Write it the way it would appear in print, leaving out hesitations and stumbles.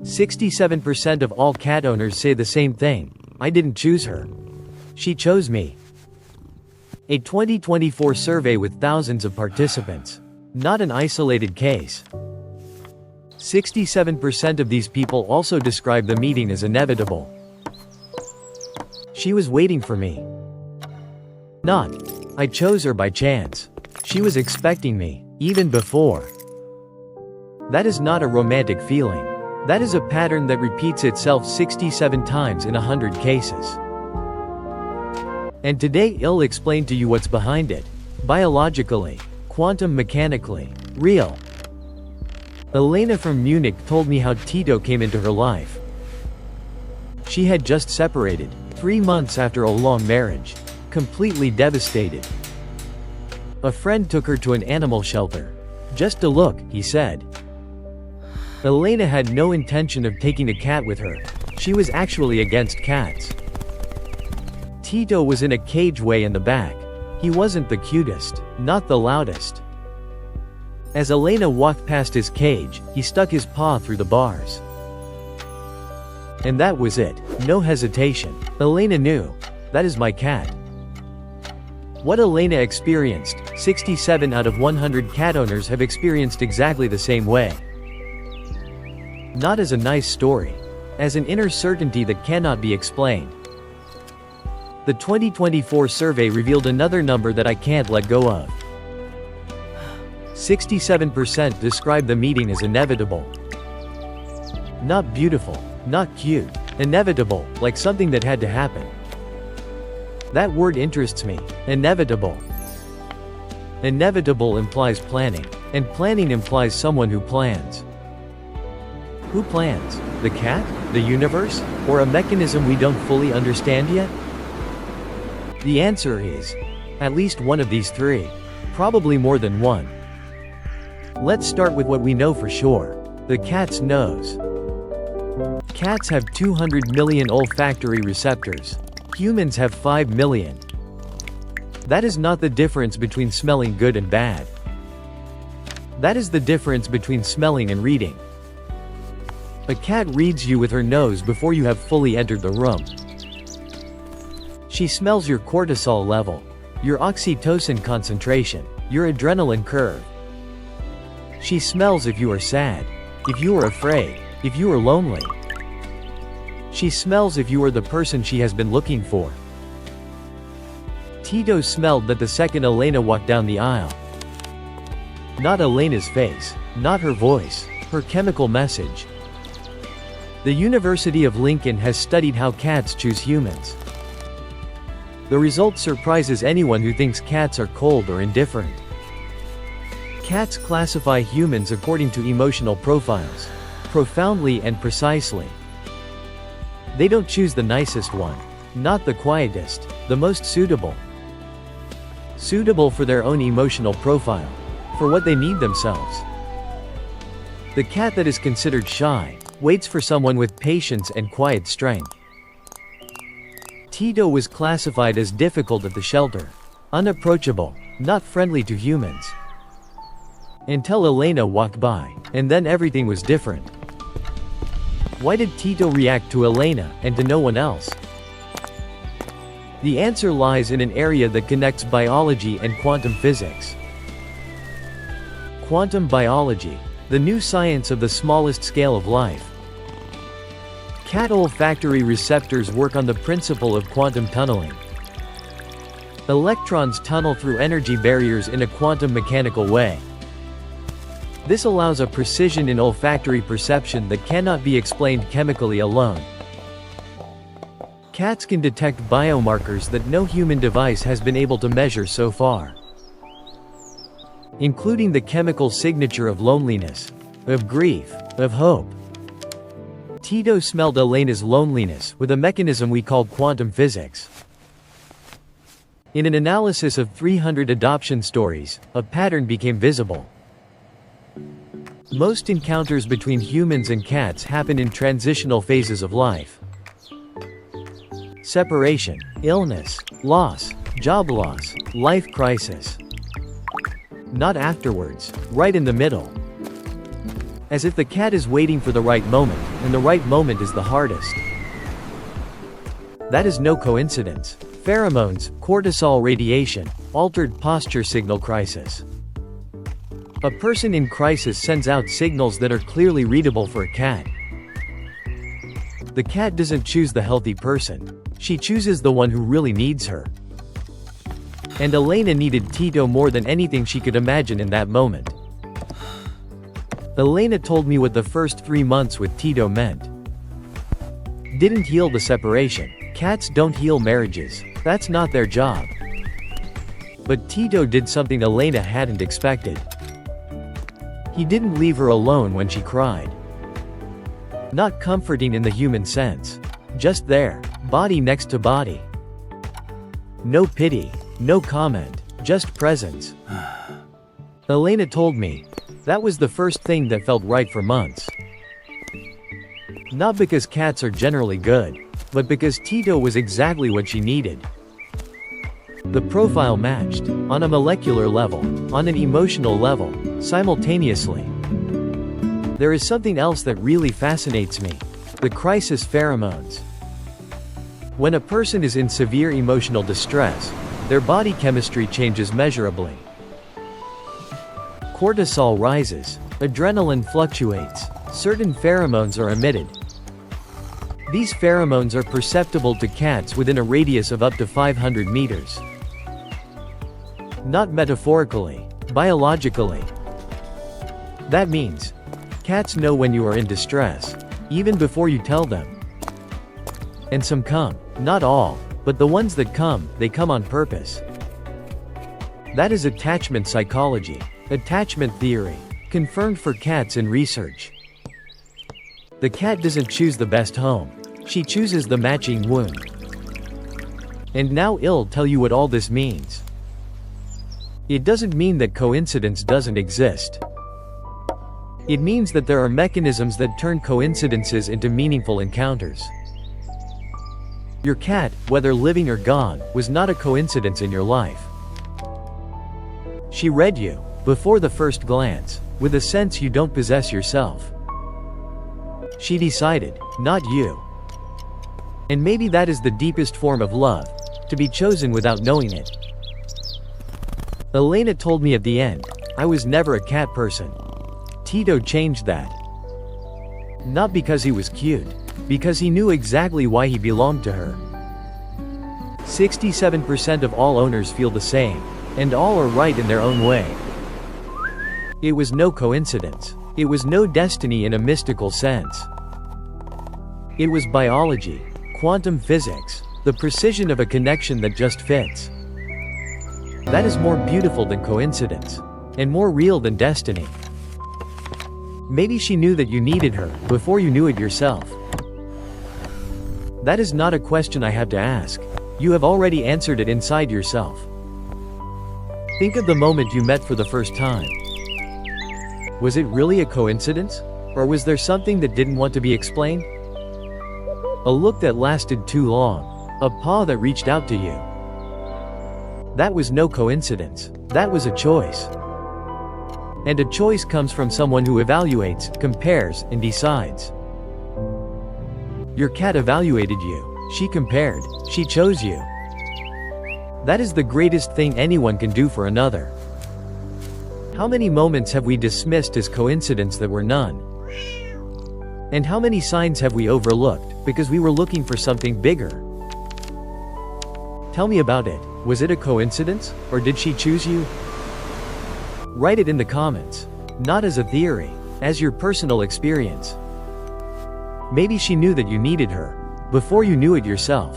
67% of all cat owners say the same thing. I didn't choose her. She chose me. A 2024 survey with thousands of participants. Not an isolated case. 67% of these people also describe the meeting as inevitable. She was waiting for me. Not, I chose her by chance. She was expecting me, even before. That is not a romantic feeling. That is a pattern that repeats itself 67 times in 100 cases. And today I'll explain to you what's behind it. Biologically, quantum mechanically, real. Elena from Munich told me how Tito came into her life. She had just separated, 3 months after a long marriage. Completely devastated. A friend took her to an animal shelter. Just to look, he said. Elena had no intention of taking a cat with her. She was actually against cats. Tito was in a cage way in the back. He wasn't the cutest, not the loudest. As Elena walked past his cage, he stuck his paw through the bars. And that was it. No hesitation. Elena knew. That is my cat. What Elena experienced, 67 out of 100 cat owners have experienced exactly the same way. Not as a nice story. As an inner certainty that cannot be explained. The 2024 survey revealed another number that I can't let go of. 67% describe the meeting as inevitable. Not beautiful, not cute. Inevitable, like something that had to happen. That word interests me. Inevitable. Inevitable implies planning, and planning implies someone who plans. Who plans? The cat? The universe? Or a mechanism we don't fully understand yet? The answer is, at least one of these three. Probably more than one. Let's start with what we know for sure. The cat's nose. Cats have 200 million olfactory receptors. Humans have 5 million. That is not the difference between smelling good and bad. That is the difference between smelling and reading. A cat reads you with her nose before you have fully entered the room. She smells your cortisol level, your oxytocin concentration, your adrenaline curve. She smells if you are sad, if you are afraid, if you are lonely. She smells if you are the person she has been looking for. Tito smelled that the second Elena walked down the aisle. Not Elena's face, not her voice, her chemical message. The University of Lincoln has studied how cats choose humans. The result surprises anyone who thinks cats are cold or indifferent. Cats classify humans according to emotional profiles, profoundly and precisely. They don't choose the nicest one, not the quietest, the most suitable. Suitable for their own emotional profile, for what they need themselves. The cat that is considered shy waits for someone with patience and quiet strength. Tito was classified as difficult at the shelter, unapproachable, not friendly to humans. Until Elena walked by, and then everything was different. Why did Tito react to Elena, and to no one else? The answer lies in an area that connects biology and quantum physics. Quantum biology, the new science of the smallest scale of life. Cat olfactory receptors work on the principle of quantum tunneling. Electrons tunnel through energy barriers in a quantum mechanical way. This allows a precision in olfactory perception that cannot be explained chemically alone. Cats can detect biomarkers that no human device has been able to measure so far, including the chemical signature of loneliness, of grief, of hope. Tito smelled Elena's loneliness with a mechanism we call quantum physics. In an analysis of 300 adoption stories, a pattern became visible. Most encounters between humans and cats happen in transitional phases of life. Separation, illness, loss, job loss, life crisis. Not afterwards, right in the middle. As if the cat is waiting for the right moment, and the right moment is the hardest. That is no coincidence. Pheromones, cortisol radiation, altered posture signal crisis. A person in crisis sends out signals that are clearly readable for a cat. The cat doesn't choose the healthy person. She chooses the one who really needs her. And Elena needed Tito more than anything she could imagine in that moment. Elena told me what the first 3 months with Tito meant. Didn't heal the separation. Cats don't heal marriages. That's not their job. But Tito did something Elena hadn't expected. He didn't leave her alone when she cried. Not comforting in the human sense. Just there, body next to body. No pity, no comment, just presence. Elena told me, that was the first thing that felt right for months. Not because cats are generally good, but because Tito was exactly what she needed. The profile matched, on a molecular level, on an emotional level, simultaneously. There is something else that really fascinates me. The crisis pheromones. When a person is in severe emotional distress, their body chemistry changes measurably. Cortisol rises, adrenaline fluctuates, certain pheromones are emitted. These pheromones are perceptible to cats within a radius of up to 500 meters. Not metaphorically, biologically. That means, cats know when you are in distress, even before you tell them. And some come, not all, but the ones that come, they come on purpose. That is attachment psychology, attachment theory, confirmed for cats in research. The cat doesn't choose the best home, she chooses the matching wound. And now I'll tell you what all this means. It doesn't mean that coincidence doesn't exist. It means that there are mechanisms that turn coincidences into meaningful encounters. Your cat, whether living or gone, was not a coincidence in your life. She read you, before the first glance, with a sense you don't possess yourself. She decided, not you. And maybe that is the deepest form of love, to be chosen without knowing it. Elena told me at the end, I was never a cat person. Tito changed that. Not because he was cute, because he knew exactly why he belonged to her. 67% of all owners feel the same, and all are right in their own way. It was no coincidence. It was no destiny in a mystical sense. It was biology, quantum physics, the precision of a connection that just fits. That is more beautiful than coincidence, and more real than destiny. Maybe she knew that you needed her, before you knew it yourself. That is not a question I have to ask. You have already answered it inside yourself. Think of the moment you met for the first time. Was it really a coincidence? Or was there something that didn't want to be explained? A look that lasted too long. A paw that reached out to you. That was no coincidence. That was a choice. And a choice comes from someone who evaluates, compares, and decides. Your cat evaluated you. She compared. She chose you. That is the greatest thing anyone can do for another. How many moments have we dismissed as coincidence that were none? And how many signs have we overlooked, because we were looking for something bigger? Tell me about it. Was it a coincidence, or did she choose you? Write it in the comments. Not as a theory, as your personal experience. Maybe she knew that you needed her, before you knew it yourself.